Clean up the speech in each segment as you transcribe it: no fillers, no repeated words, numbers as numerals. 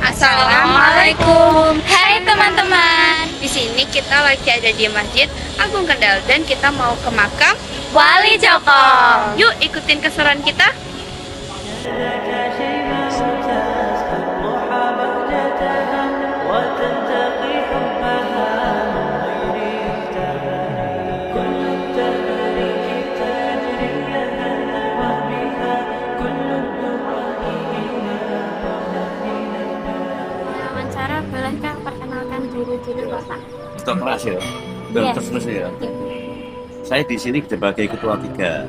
Assalamualaikum. Hai teman-teman. Di sini kita lagi ada di Masjid Agung Kendal dan kita mau ke makam Wali Joko. Yuk ikutin keseruan kita. Bolehkah perkenalkan diri Bapak? Untuk keras ya, terus ya. Saya di sini sebagai ketua 3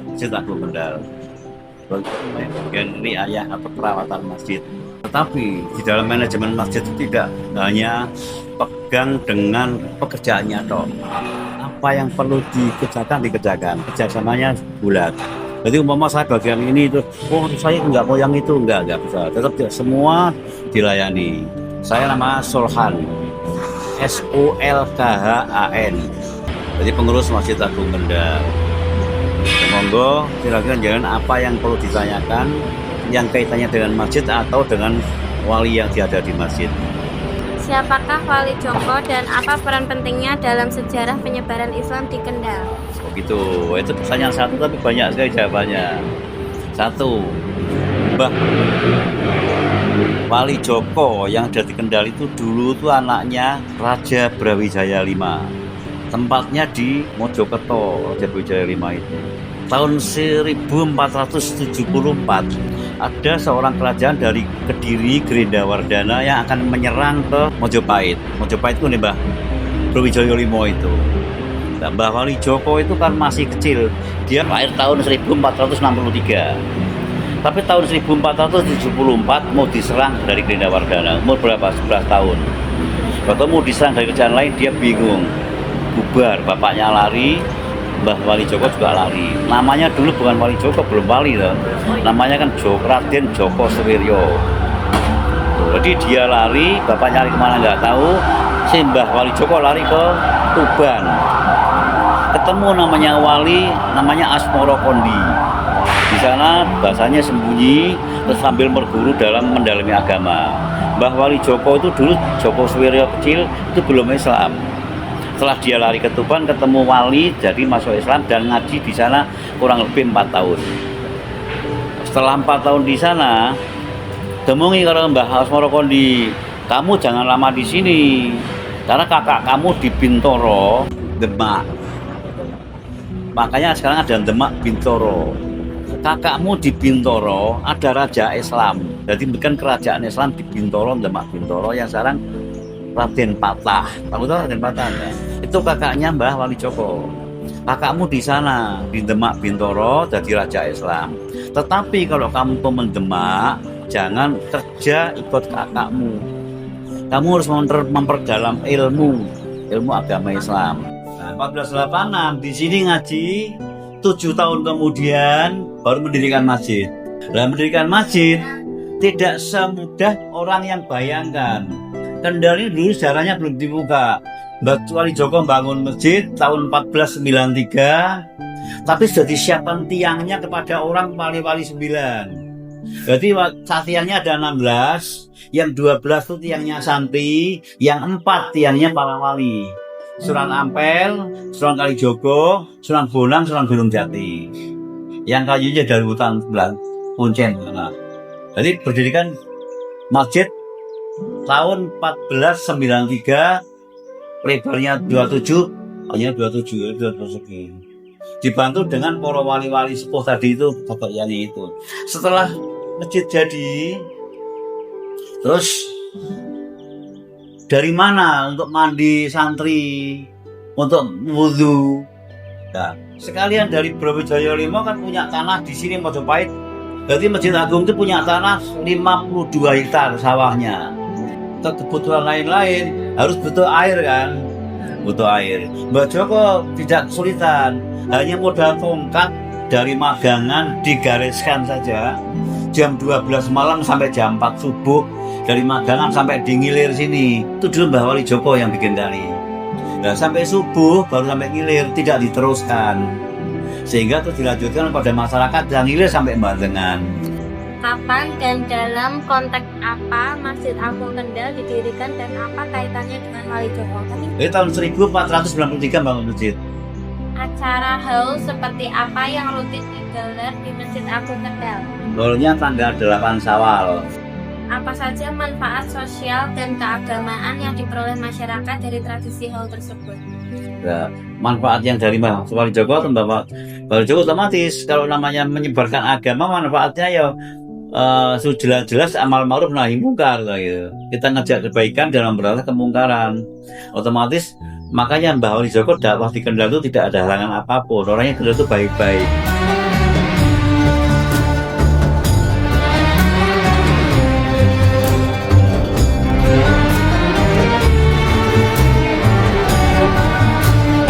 Masjid Agung Kendal, bagian riayah atau perawatan masjid. Tetapi di dalam manajemen masjid itu tidak hanya pegang dengan pekerjaannya toh. Apa yang perlu dikerjakan, kerjasamanya bulat. Jadi umpama saya bagian ini itu, saya nggak mau yang itu, nggak bisa. Tetap semua dilayani. Saya nama Solhan, SOLKHAN. Jadi pengurus Masjid Agung Kendal. Monggo silakan jangan apa yang perlu ditanyakan yang kaitannya dengan masjid atau dengan wali yang ada di masjid. Siapakah Wali Joko dan apa peran pentingnya dalam sejarah penyebaran Islam di Kendal? Oh gitu, itu pertanyaan satu tapi banyak sekali jawabannya. Satu, Mbah Wali Joko yang ada di Kendal itu dulu tuh anaknya Raja Brawijaya V. Tempatnya di Mojokerto, Raja Brawijaya V itu. Tahun 1474 ada seorang kerajaan dari Kediri Grendawardana yang akan menyerang ke Mojopahit. Mojopahit itu nih Mbah Brawijaya V itu. Nah, Mbah Wali Joko itu kan masih kecil. Dia lahir tahun 1463. Tapi tahun 1474 mau diserang dari Grendawardana. Umur berapa? 11 tahun. Waktu mau diserang dari kerajaan lain dia bingung. Bubar, bapaknya lari, Mbah Wali Joko juga lari. Namanya dulu bukan Wali Joko, belum wali loh. Namanya kan Raden Joko Suwiryo. Jadi dia lari, bapaknya lari kemana nggak tahu. Si Mbah Wali Joko lari ke Tuban. Ketemu namanya wali, namanya Asmoro Kondi. Di sana bahasanya sembunyi, terus sambil berguru dalam mendalami agama. Mbah Wali Joko itu dulu Joko Suwiryo kecil itu belum Islam. Setelah dia lari ke Tuban ketemu wali jadi masuk Islam dan ngaji di sana kurang lebih 4 tahun. Setelah 4 tahun di sana demungi karo Mbah Asmoro Kondi, kamu jangan lama di sini karena kakak kamu di Bintoro Demak. Makanya sekarang ada Demak Bintoro. Kakakmu di Bintoro ada raja Islam. Jadi bukan kerajaan Islam di Bintoro, Demak Bintoro yang sekarang Raden Patah. Kamu tahu Raden Patah ya? Itu kakaknya Mbah Wali Joko. Kakakmu di sana di Demak Bintoro jadi raja Islam. Tetapi kalau kamu pemen Demak, jangan kerja ikut kakakmu. Kamu harus memperdalam ilmu agama Islam. Nah, 1486 di sini ngaji, 7 tahun kemudian baru mendirikan masjid. Nah, mendirikan masjid tidak semudah orang yang bayangkan. Kendal ini dulu sejarahnya belum dibuka. Mbah Wali Joko bangun masjid tahun 1493, tapi sudah disiapkan tiangnya kepada orang wali-wali 9. Jadi tiangnya ada 16, yang 12 itu tiangnya santri, yang 4 tiangnya para wali. Sunan Ampel, Sunan Kalijogo, Sunan Bonang, Sunan Gunung Jati. Yang kayunya dari hutan sebelah Kuncen. Nah, jadi berdirikan masjid tahun 1493, lebarnya 27, hanya 27 persegi. Dibantu dengan para wali-wali sepuh tadi itu, Bapak Yani itu. Setelah masjid jadi, terus dari mana untuk mandi santri, untuk wudhu? Nah, sekalian dari Brawijaya V kan punya tanah di sini Mojopahit. Jadi Masjid Agung itu punya tanah 52 hektar sawahnya. Untuk kebutuhan lain-lain harus butuh air kan, butuh air. Mbah Joko tidak kesulitan, hanya modal tongkat dari Magangan digariskan saja jam 12 malam sampai jam 4 subuh, dari Magangan sampai di Ngilir sini. Itu dulu Mbah Wali Joko yang bikin tali. Nah, sampai subuh baru sampai Ngilir, tidak diteruskan. Sehingga terus dilanjutkan pada masyarakat yang Ngilir sampai Bandengan. Kapan dan dalam konteks apa Masjid Agung Kendal didirikan dan apa kaitannya dengan Wali Joko? Jadi tahun 1493 bangun masjid. Acara haul seperti apa yang rutin digelar di Masjid Agung Kendal? Haulnya tanggal 8 Syawal. Apa saja manfaat sosial dan keagamaan yang diperoleh masyarakat dari tradisi haul tersebut? Nah, manfaat yang dari Mbah Wali Joko atau Mbah Wali Joko otomatis kalau namanya menyebarkan agama, manfaatnya ya jelas-jelas amal ma'ruf nahi mungkar gitu. Kita ngajak kebaikan dalam memberantas kemungkaran. Otomatis makanya Mbah Wali Joko dakwah di Kendal itu tidak ada halangan apapun. Orangnya Kendal itu baik-baik.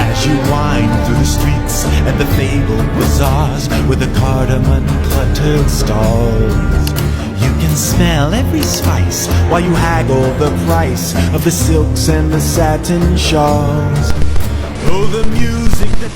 As you wind through the streets and the fabled bazaars with the cardamom cluttered stalls, you can smell every spice while you haggle the price of the silks and the satin shawls. Oh, the music that